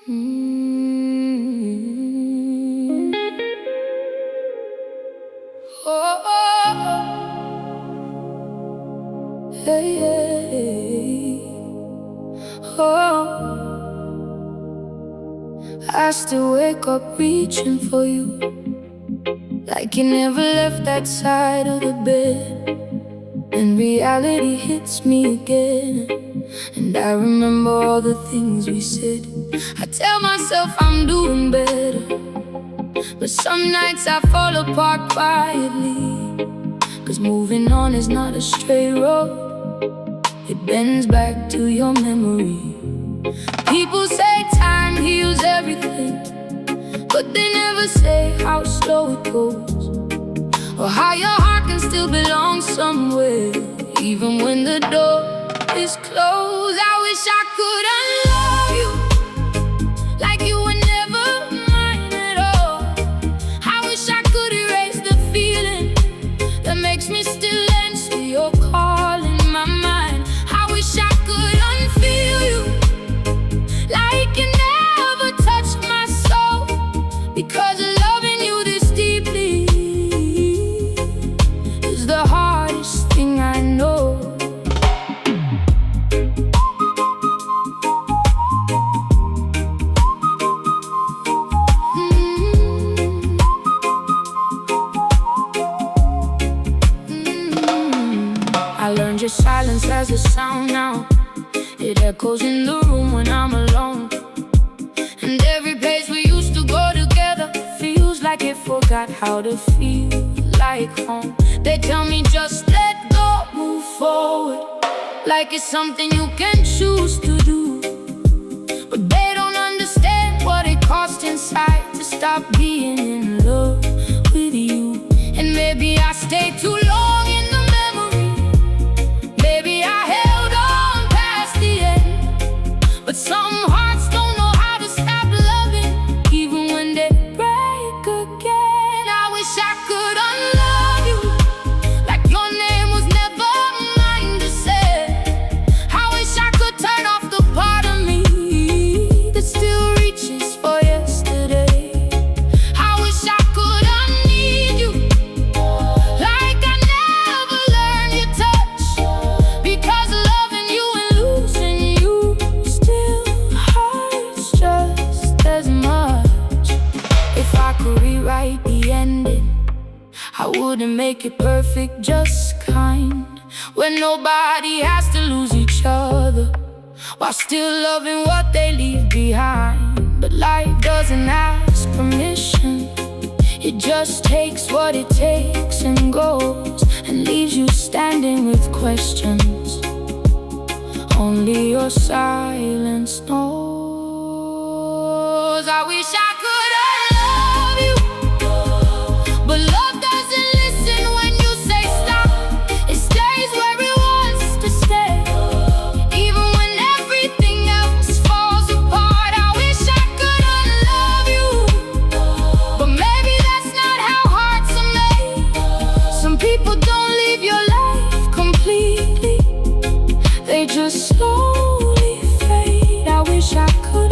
Mm. Oh, hey, hey. Oh, I still wake up reaching for you, like you never left that side of the bed. And reality hits me again, and I remember all the things we said. I tell myself I'm doing better, but some nights I fall apart quietly. Cause moving on is not a straight road, it bends back to your memory. People say time heals everything, but they never say how slow it goes, or how your heart can still belong somewhere, even when the door is closed. I wish I could unlove you, like you were never mine at all. I wish I could erase the feeling that makes me still answer your call in my mind. I wish I could unfeel you, like you never touched my soul, because loving you this deeply is the hardest thing I know. I learned your silence as a sound now. It echoes in the room when I'm alone, and every place we used to go together feels like it forgot how to feel like home. They tell me just let go, move forward, like it's something you can choose to do. But they don't understand what it cost inside to stop being in love with you. And maybe I stayed too long in the memory, maybe I held on past the end. But some hearts don't know how to stop loving, even when they break again. I wish I could unlove you, like your name was never mine to say. I wish I could turn off the part of me that still reaches for yesterday. I wish I could unneed you, like I never learned your touch, because loving you and losing you still hurts just as much. If I could rewrite the ending, I wouldn't make it perfect, just kind, when nobody has to lose each other while still loving what they leave behind. But life doesn't ask permission, it just takes what it takes and goes, and leaves you standing with questions only your silence knows. I wish I could unlove you, but love doesn't listen when you say stop. It stays where it wants to stay, even when everything else falls apart. I wish I could unlove you, but maybe that's not how hearts are made. Some people don't leave your life completely, they just slowly fade. I wish I could